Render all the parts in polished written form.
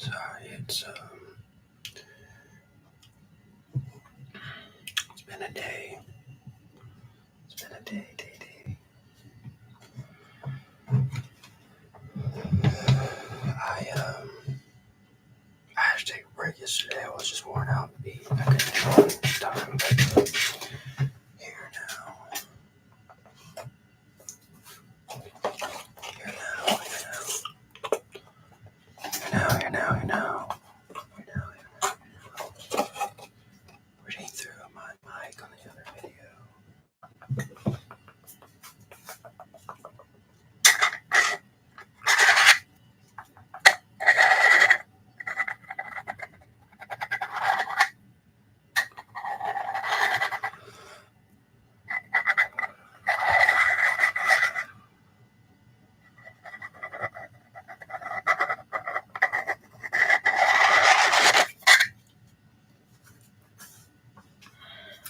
Sorry, it's been a day. It's been a day. I had to take a break yesterday. I was just worn out to be. I couldn't do it this time, but here now. Reading through my mic on the other video.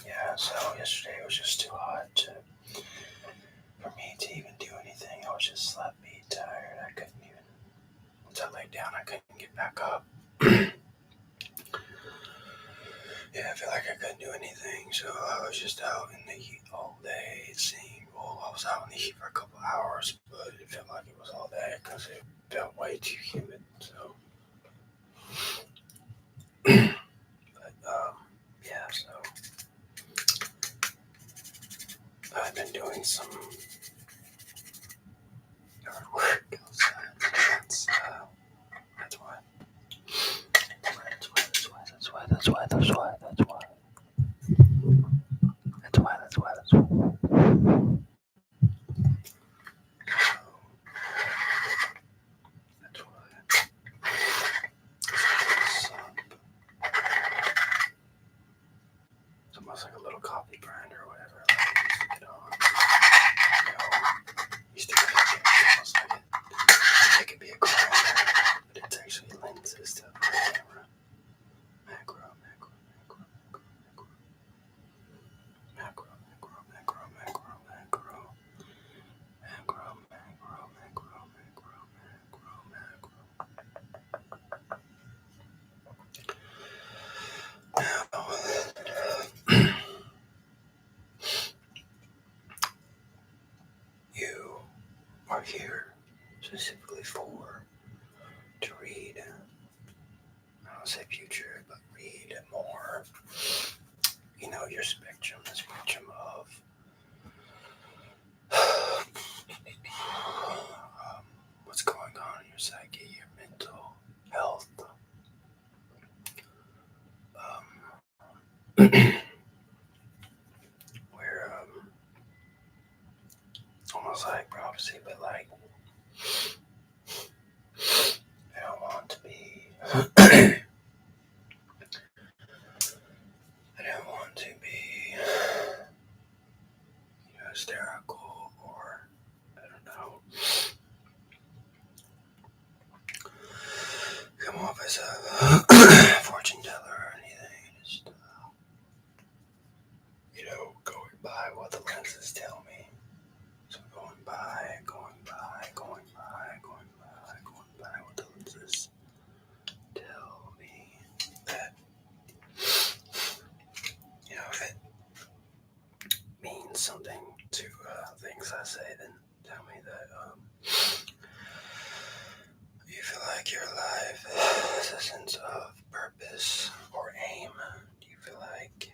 Yeah, so yesterday it was just too hot for me to even do anything. I was just sleepy, tired. I couldn't even. Once I laid down, I couldn't get back up. Yeah, I feel like I couldn't do anything, so I was just out in the heat all day. It seemed. Well, I was out in the heat for a couple hours, but it felt like it was all day because it felt way too humid. So, yeah. So I've been doing some yard work outside. That's why. That's why. It's almost like a little coffee grinder or whatever. Like I used to get on. Used to get almost like it could be a grinder, but it's actually lenses to the camera. Macro. You are here specifically to read, I don't say future, but read more. Your spectrum, the spectrum of what's going on in your psyche, your mental health. Where almost like prophecy, but like I don't want to be. I don't want to be, hysterical or I don't know. Come off as a fortune teller or anything. Just going by what the lenses tell me. So going by what the lenses tell me that, if it means something to things I say, then tell me that you feel like your life has a sense of purpose or aim. Do you feel like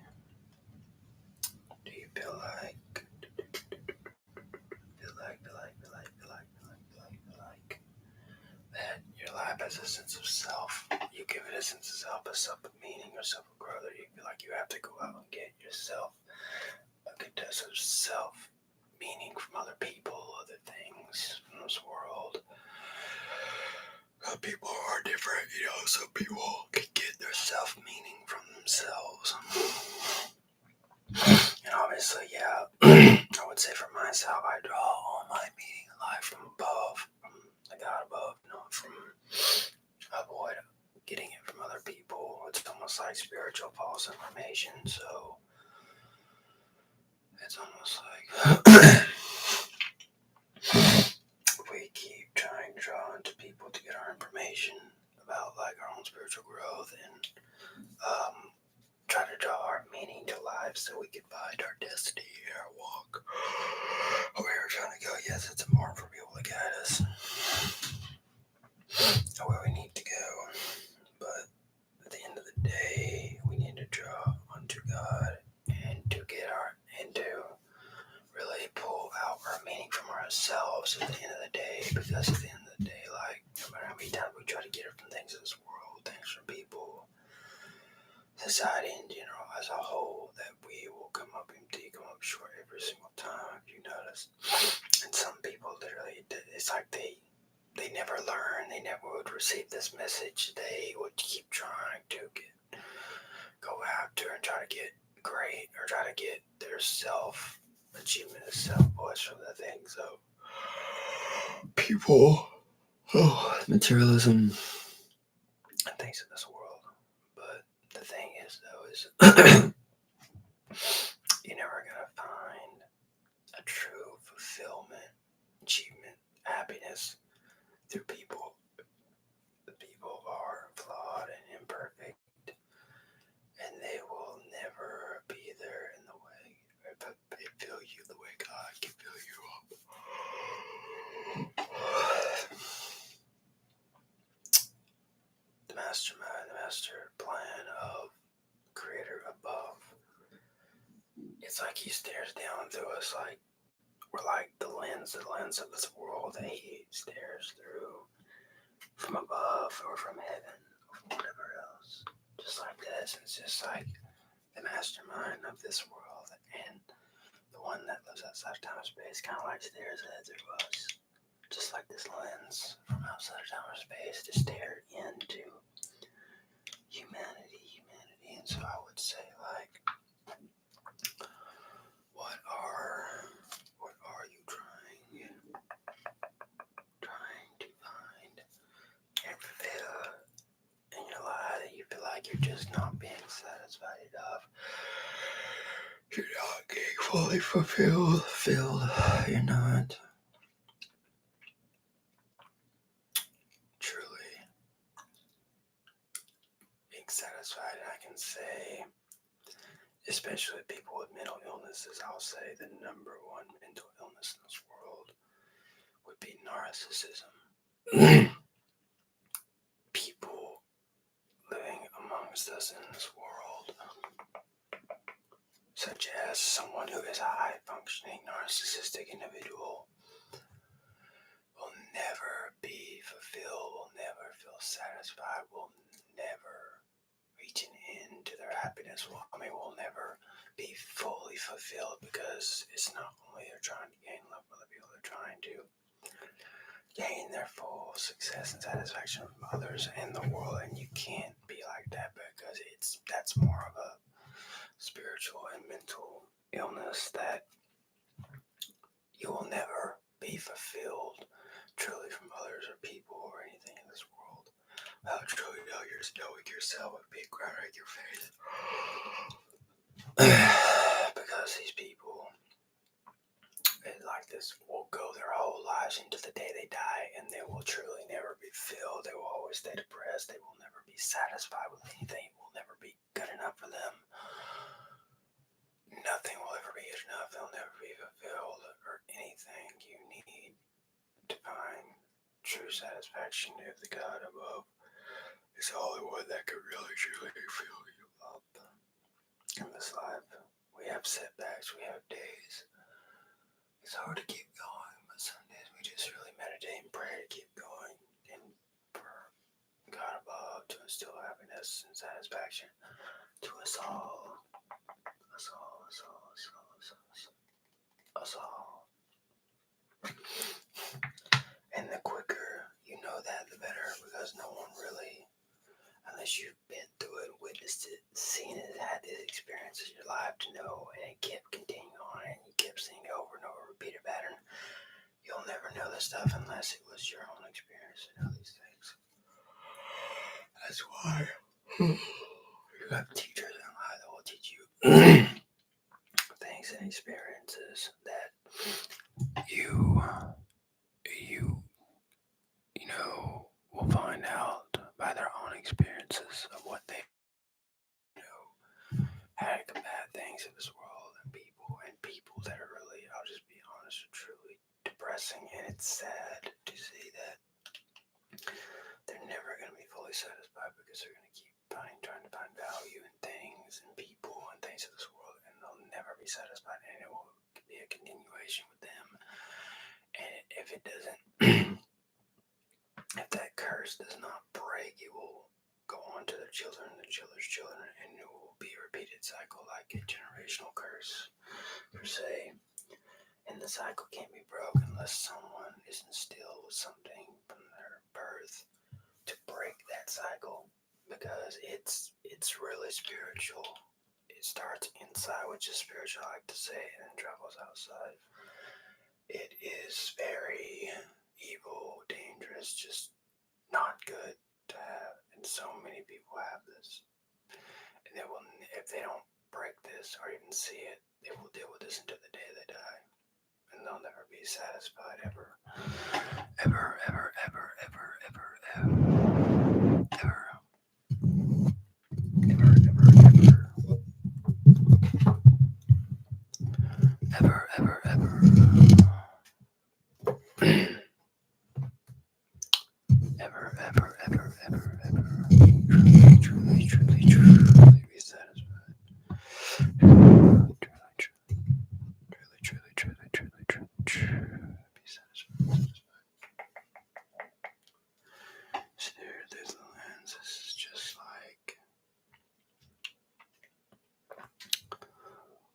that your life has a sense of self? You give it a sense of self, a self-meaning or self-growth, or you feel like you have to go out and get yourself a good dose of self-meaning from other people, other things, from this world. People are different, some people can get their self-meaning from themselves. And obviously, yeah, I would say for myself, I draw all my meaning in life from above, from the God above, not from avoid getting it from other people. It's almost like spiritual false information, so it's almost like we keep trying to draw into people to get our information about like our own spiritual growth and try to draw our meaning to life so we can find our destiny, our walk, where we're trying to go. Yes, it's important for people to guide us where we need to go, but at the end of the day, we need to draw unto God and to really pull out our meaning from ourselves at the end of the day, because at the end of the day, like, no matter how many times we try to get it from things in this world, things from people, society in general as a whole, that we will come up empty, come up short every single time, if you notice. And some people literally, it's like they never learn, they never would receive this message. They would keep trying to go after and try to get great, or try to get their self-achievement, self-voice from the thing. So people, materialism and things in this world. But the thing is, though, is you're never gonna find a true fulfillment, achievement, happiness through people. The people are flawed and imperfect, and they will never be there in the way, but they fill you the way God can fill you up. The mastermind, the master plan of Creator above. It's like he stares down through us, like we're like the lens of this world that he stares through from above or from heaven or whatever else. Just like this, it's just like the mastermind of this world, and the one that lives outside of time and space kind of like stares through us, just like this lens from outside of time and space to stare into humanity. And so I would say, like, what are you trying to find and fulfill in your life that you feel like you're just not being satisfied of? You're not getting fully fulfilled. You're not truly being satisfied. And I can say, especially people with mental illnesses, I'll say the number one mental illness in this world would be narcissism. People living amongst us in this world, such as someone who is a high-functioning narcissistic individual, will never be fulfilled, will never feel satisfied, will never reach an end to their happiness. Will never be fully fulfilled, because it's not only they're trying to gain love from other people, they're trying to gain their full success and satisfaction from others in the world. And you can't be like that, because that's more of a spiritual and mental illness, that you will never be fulfilled truly from others or people or anything in this world without truly knowing yourself with big ground in your face. Because these people, like this, will go their whole lives into the day they die, and they will truly never be filled. They will always stay depressed. They will never be satisfied with anything. It will never be good enough for them. Nothing will ever be good enough. They'll never be fulfilled, or anything you need to find true satisfaction if the God above is the only one that can really truly fill you up. In this life, we have setbacks, we have days. It's hard to keep going, but some days we just really meditate and pray to keep going, and for God above to instill happiness and satisfaction to us all. And the quicker you know that, the better, because no one really, unless you've been through it, witnessed it, seen it, had these experiences in your life to know, and it kept continuing on, and you kept seeing it over and over, repeated pattern, you'll never know this stuff unless it was your own experience to know these things. That's why you have teachers in life that will teach you things and experiences that you will find out by their own because they're going to keep trying to find value in things and people and things of this world, and they'll never be satisfied, and it will be a continuation with them. And if it doesn't, if that curse does not break, it will go on to their children and their children's children, and it will be a repeated cycle, like a generational curse per se. And the cycle can't be broken unless someone is instilled with something from their birth to break that cycle, because it's really spiritual. It starts inside, which is spiritual, I like to say, and then travels outside. It is very evil, dangerous, just not good to have, and so many people have this. And they will, if they don't break this or even see it, they will deal with this until the day they die, and they'll never be satisfied ever, ever, ever, ever, ever, ever, ever, ever, ever, ever, ever, ever, ever, ever, ever, ever, ever, truly, truly, truly, truly be satisfied. Truly, truly, truly, truly, truly, truly be satisfied. So there's the lens. This is just like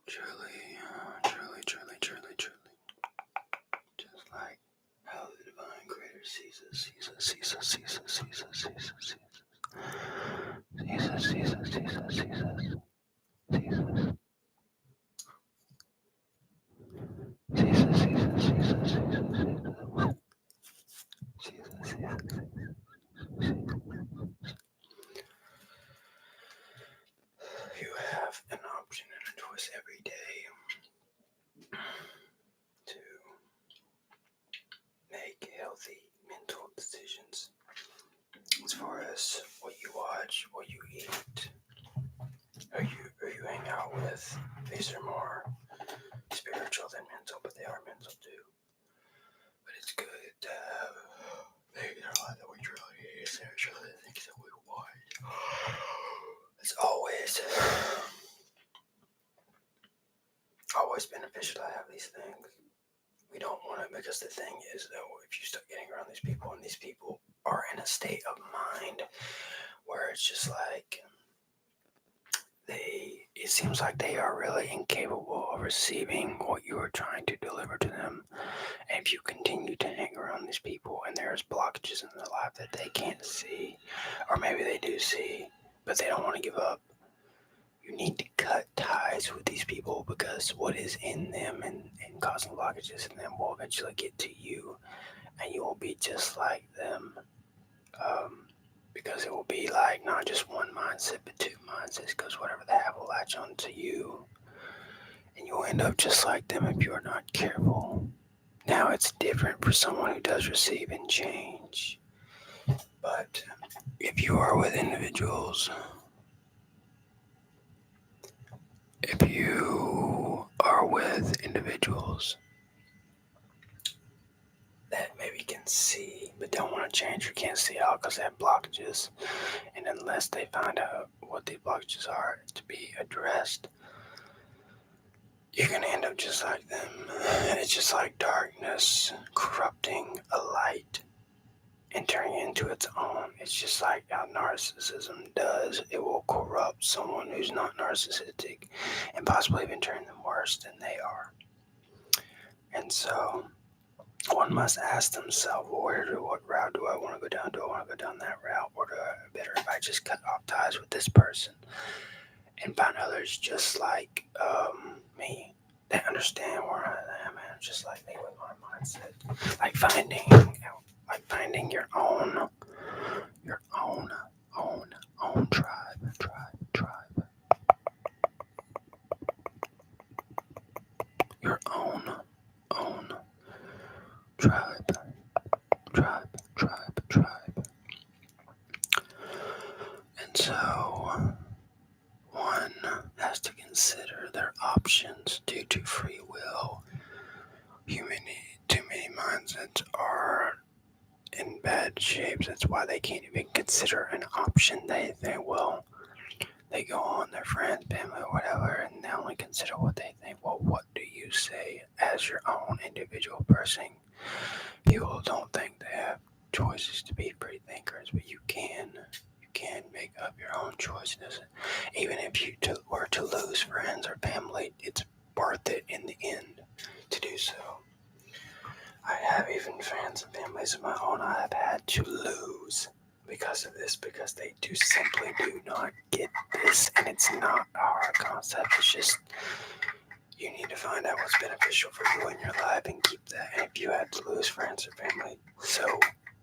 truly, truly, truly, truly, truly, just like how the divine creator sees us, sees us, sees us, sees us, sees us, sees us, sees us. Jesus, Jesus, Jesus, Jesus, Jesus. Jesus, Jesus, Jesus, Jesus, you have an option and a choice every day to make healthy mental decisions as far as what you watch, what you eat, who you hang out with. These are more spiritual than mental, but they are mental too. But it's good to have things that we truly need, essential things that we want. It's always beneficial to have these things. We don't want it, because the thing is, though, if you start getting around these people, and these people are in a state of mind where it's just like it seems like they are really incapable of receiving what you are trying to deliver to them. And if you continue to hang around these people and there's blockages in their life that they can't see, or maybe they do see, but they don't want to give up, you need to cut ties with these people, because what is in them and causing blockages in them will eventually get to you, and you will be just like them. Because it will be like not just one mindset, but two mindsets, because whatever they have will latch on to you, and you'll end up just like them if you are not careful. Now, it's different for someone who does receive and change, but if you are with individuals, that maybe can see but don't want to change, or can't see out because they have blockages, and unless they find out what these blockages are to be addressed, you're going to end up just like them. It's just like darkness corrupting a light and turning it into its own. It's just like how narcissism does. It will corrupt someone who's not narcissistic and possibly even turn them worse than they are. And so one must ask themselves, what route do I want to go down? Do I want to go down that route? Or better if I just cut off ties with this person and find others just like me that understand where I am, and just like me with my mindset. Like finding your own tribe. Your own tribe. And so one has to consider their options due to free will. Too many mindsets are in bad shapes. That's why they can't even consider an option. They think, well, they go on their friends, family, or whatever, and they only consider what they think. Well, what do you say as your own individual person? People don't think they have choices to be free thinkers, but you can. You can make up your own choices. Even if you were to lose friends or family, it's worth it in the end to do so. I have even friends and families of my own I have had to lose because of this, because they simply do not get this, and it's not a hard concept. It's just you need to find out what's beneficial for you in your life and keep that. And if you have to lose friends or family, so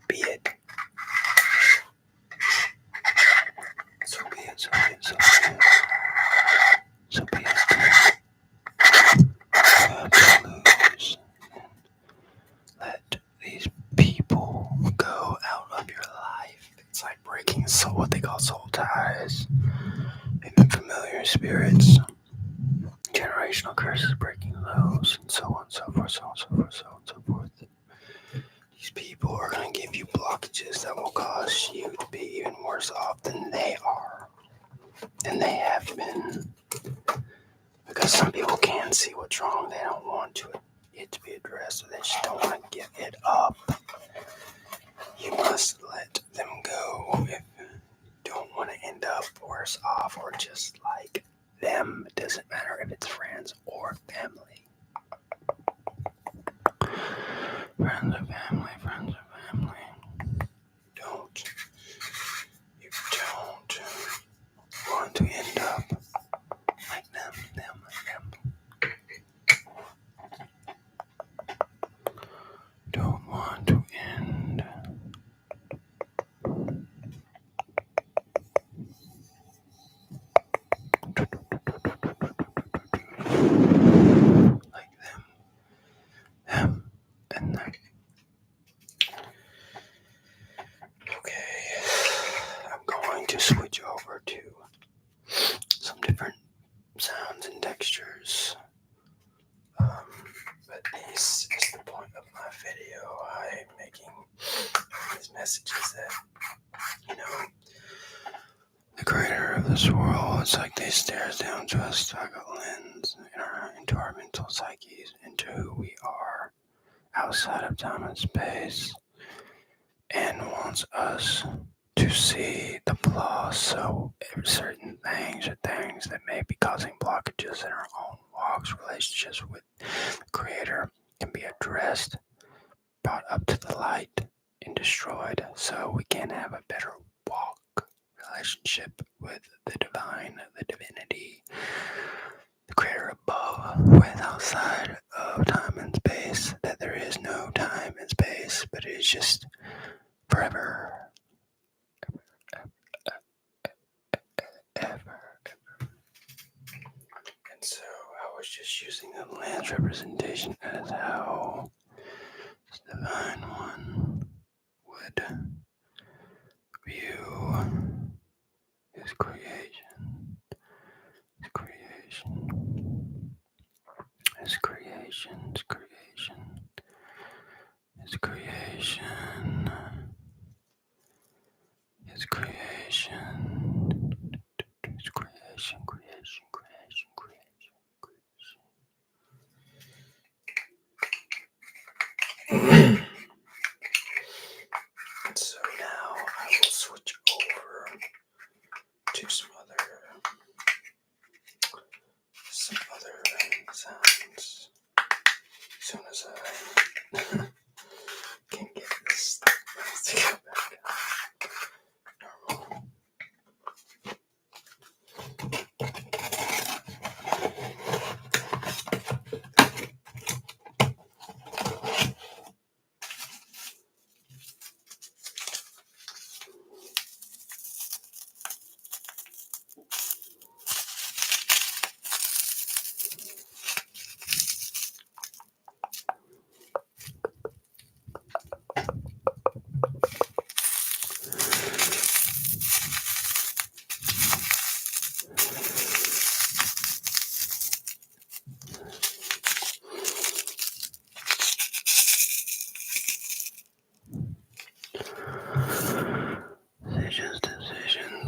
be it. So be it. So be it. So be it. So be it. You have to lose. Let these people go out of your life. It's like breaking what they call soul ties. Even familiar spirits, generational curses, breaking those, and so on, so forth, so on, so forth, so on, so forth. These people are going to give you blockages that will cause you to be even worse off than they are, and they have been. Because some people can see what's wrong, they don't want it to be addressed, or they just don't want to give it up. You must let them go if you don't want to end up worse off or just like them. It doesn't matter if it's friends or family. Friends or family, friends or family. You don't want to end up like them. Don't want to end like them and them. Okay, I'm going to switch over to some different sounds and textures. But this is the point of my video. I'm making these messages that, the creator of this world, it's like they stare down to us like a lens into our mental psyches, into who we are outside of time and space, and wants us to see the flaws. So certain things or things that may be causing blockages in our own walks, relationships with the creator, can be addressed, brought up to the light, and destroyed, so we can have a better walk, relationship with the divine, the divinity, the creator above, with outside of time and space, that there is no time and space, but it is just forever, ever. And so I was just using the lens representation as how the divine one would view his creation, his creation, his creation, his creation, his creation, his creation, his creation, creation. So now I will switch over to some other sounds. As soon as I can get this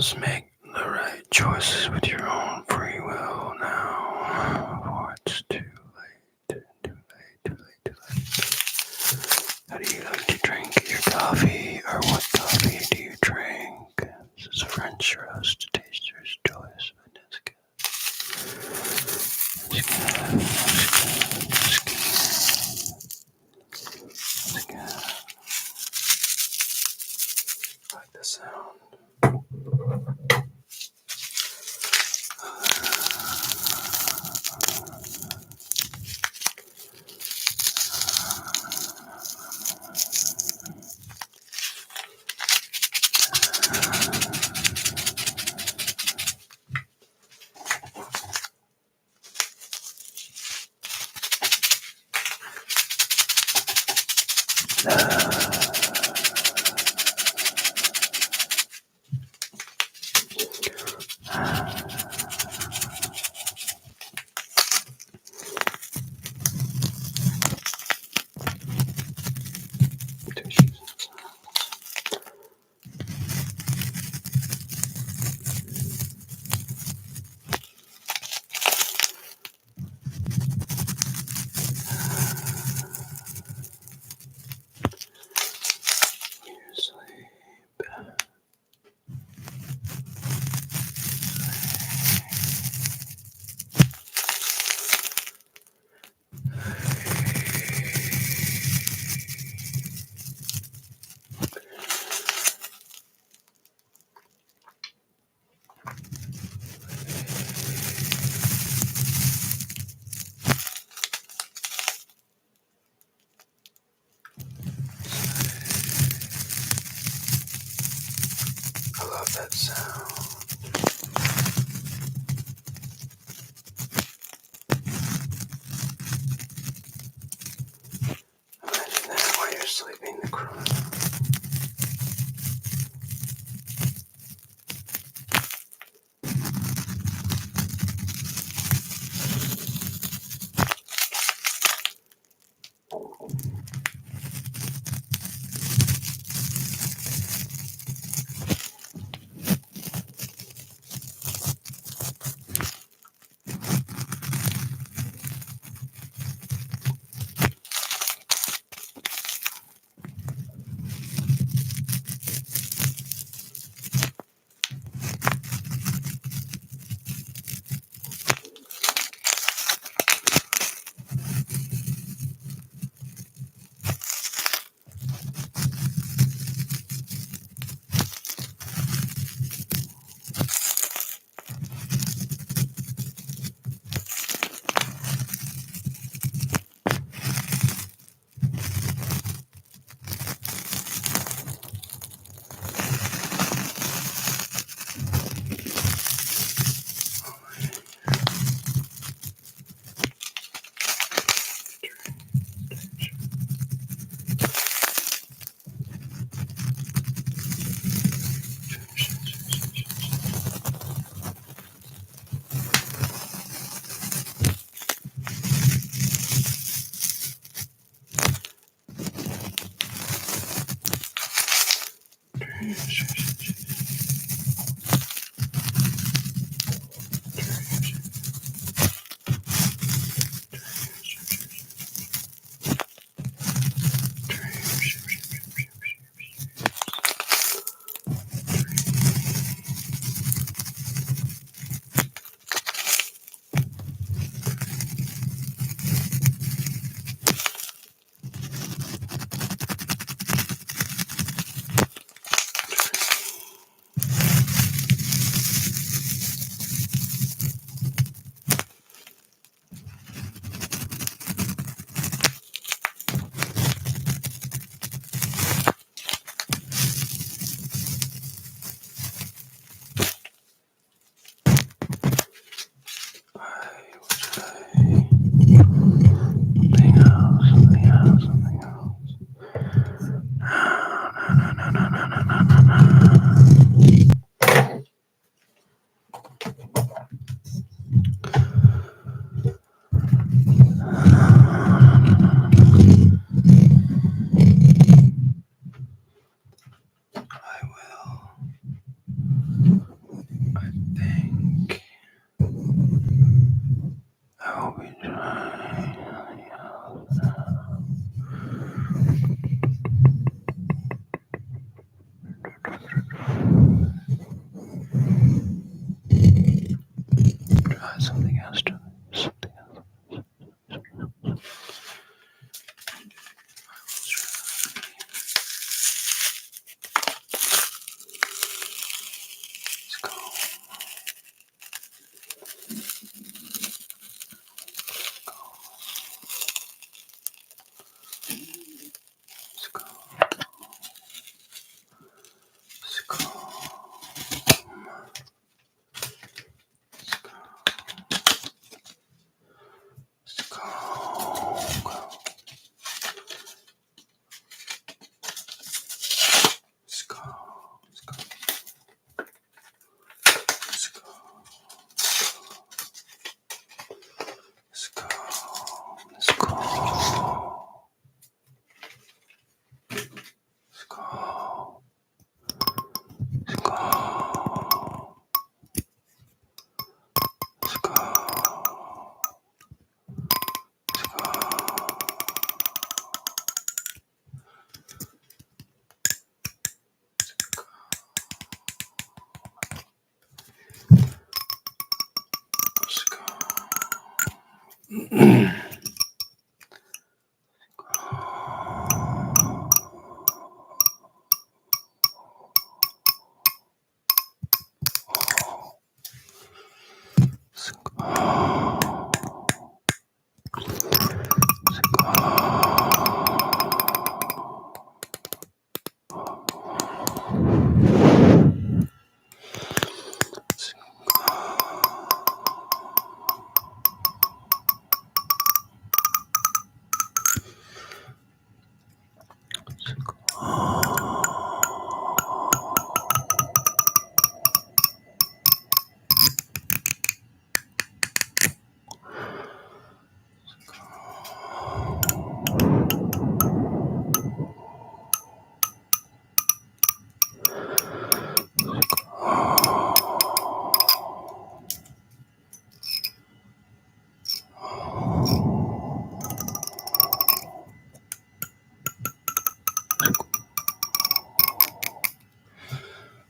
Let's make the right choices with your own free will now, before it's too late. How do you like to drink your coffee, or what coffee do you drink? This is French roast taster's choice. I like the sound. I love that sound. Imagine that while you're sleeping, the crown.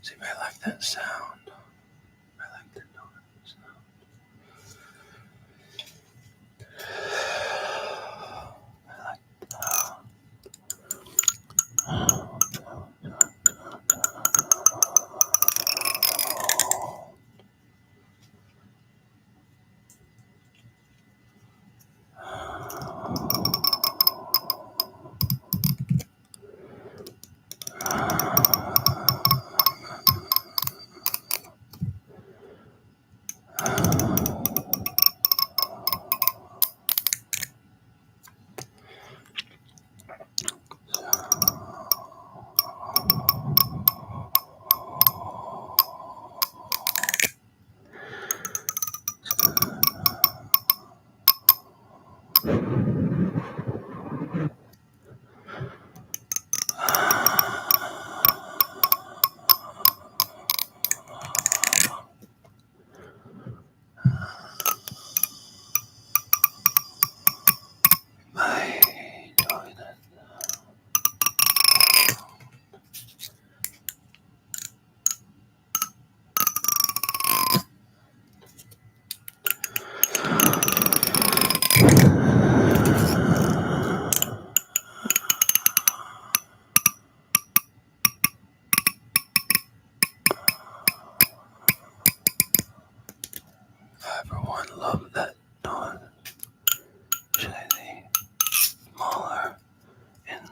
See, I like that sound. I like the noise sound. I like everyone love that noise. Should I say smaller and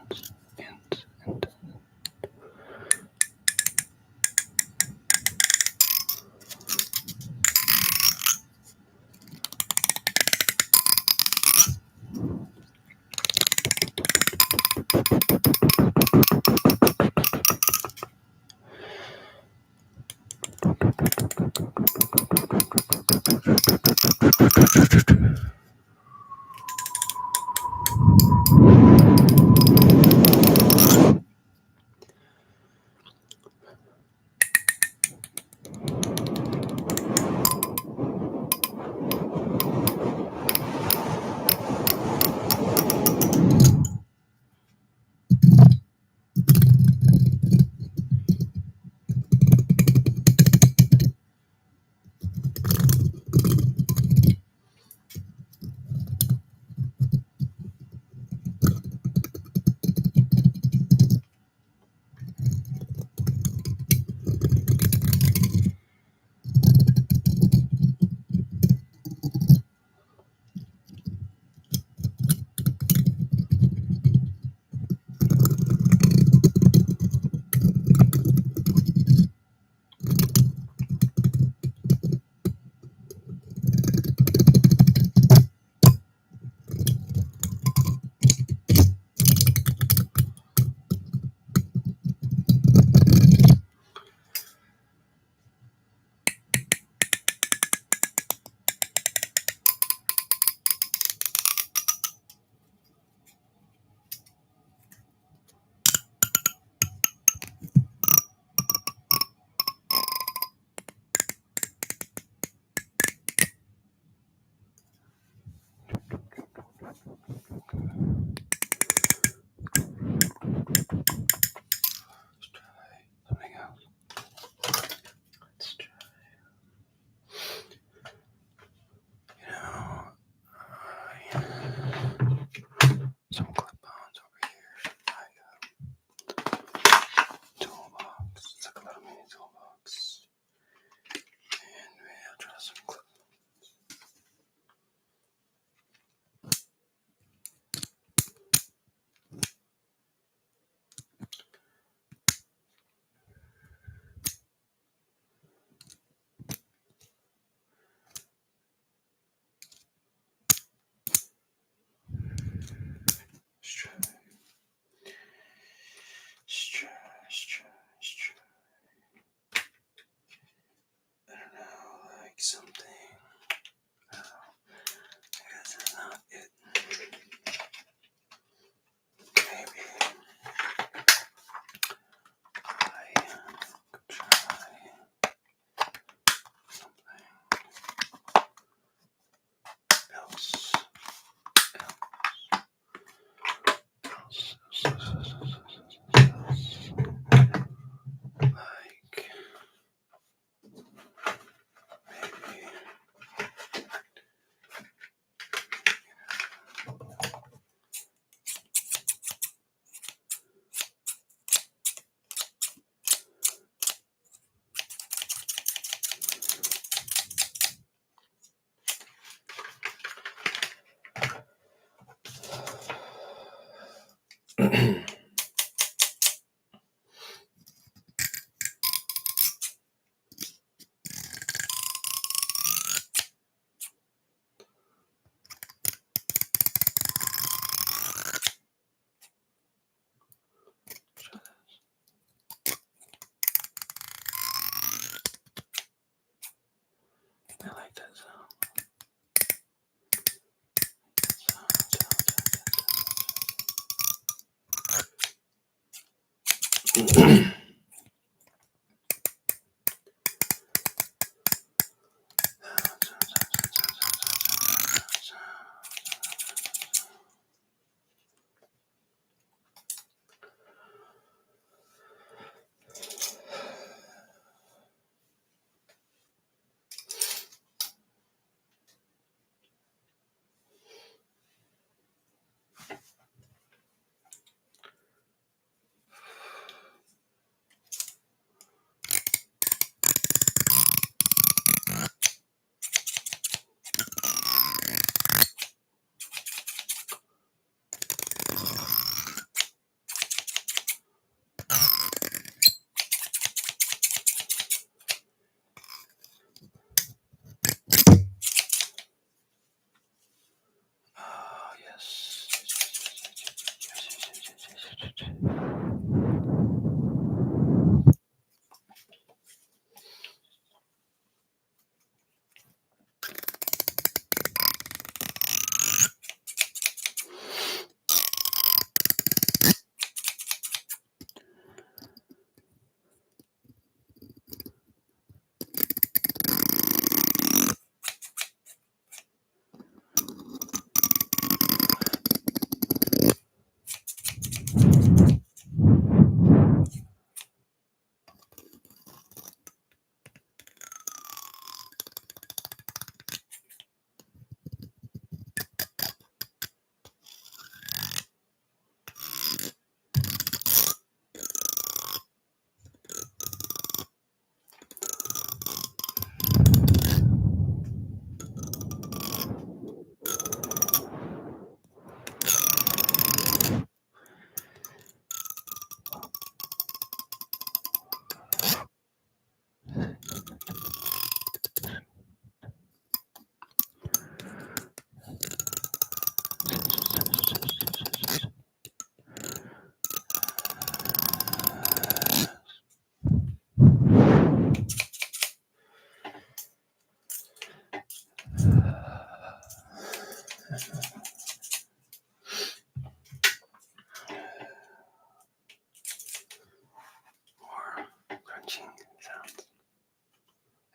More crunching sounds.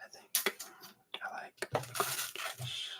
I think I like the crunch.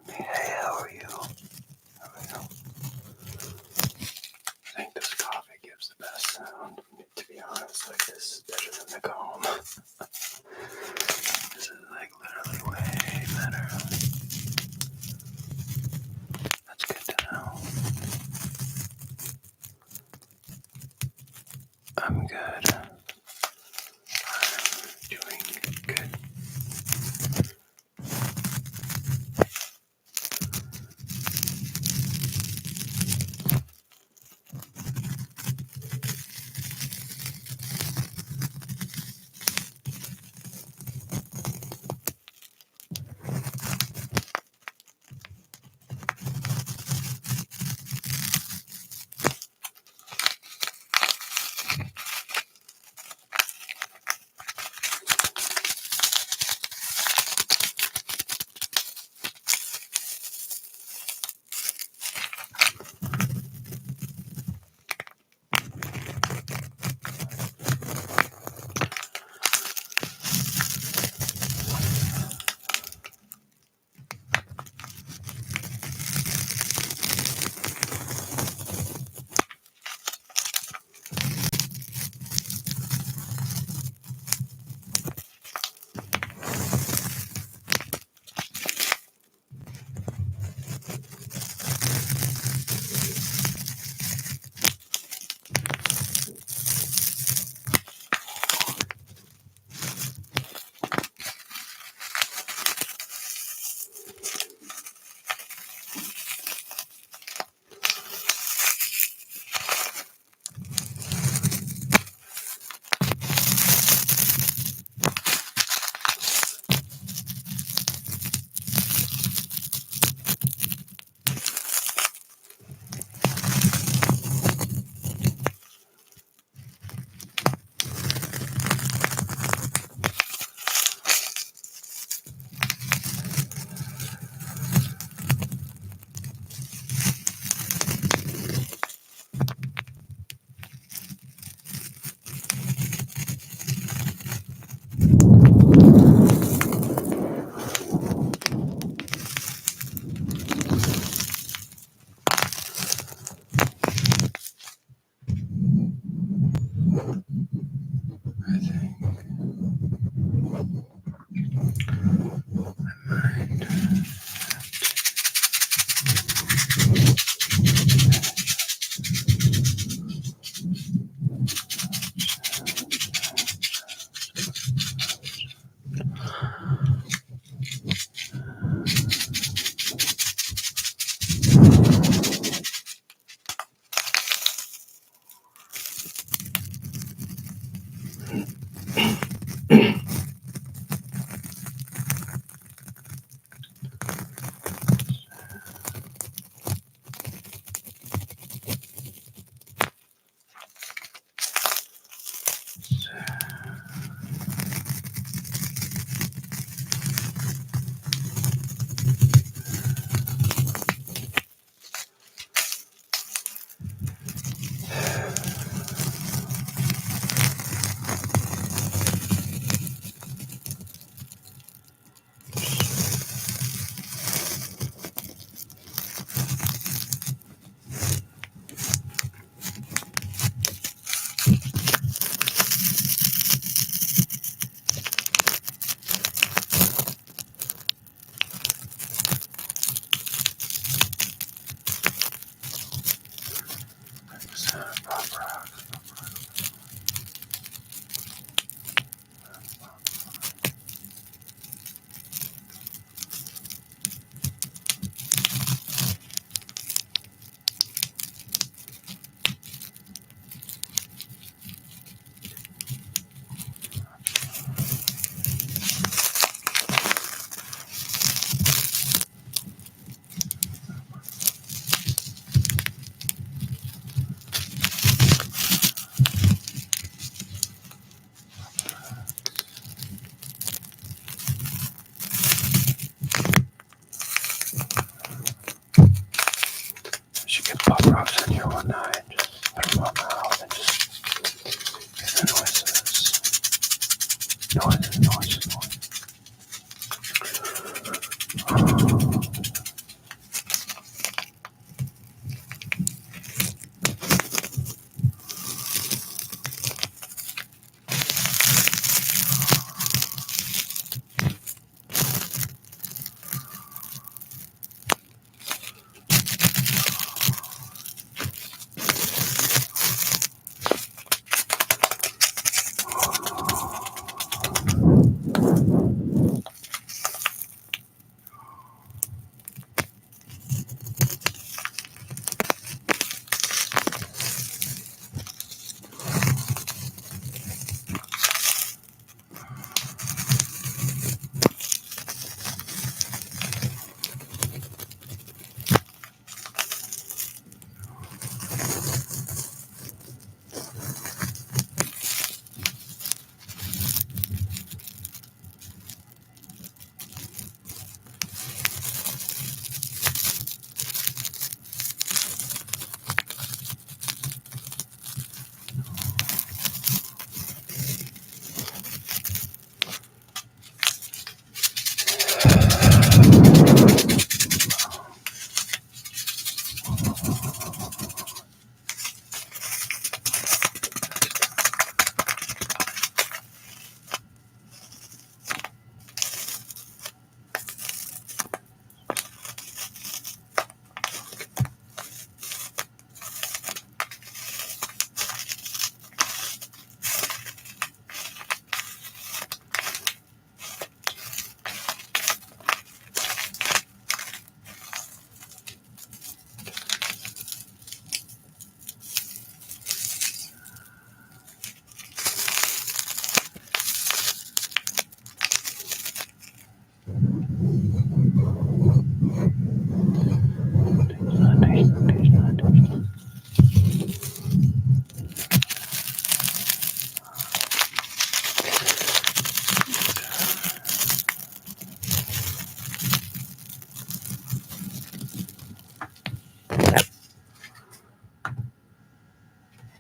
Hey, how are you? I think this coffee gives the best sound. To be honest, like this is better than the comb. This is like literally way better. That's good to know. I'm good. I'm doing good. Pop rocks. She kept pop rocks in here one night.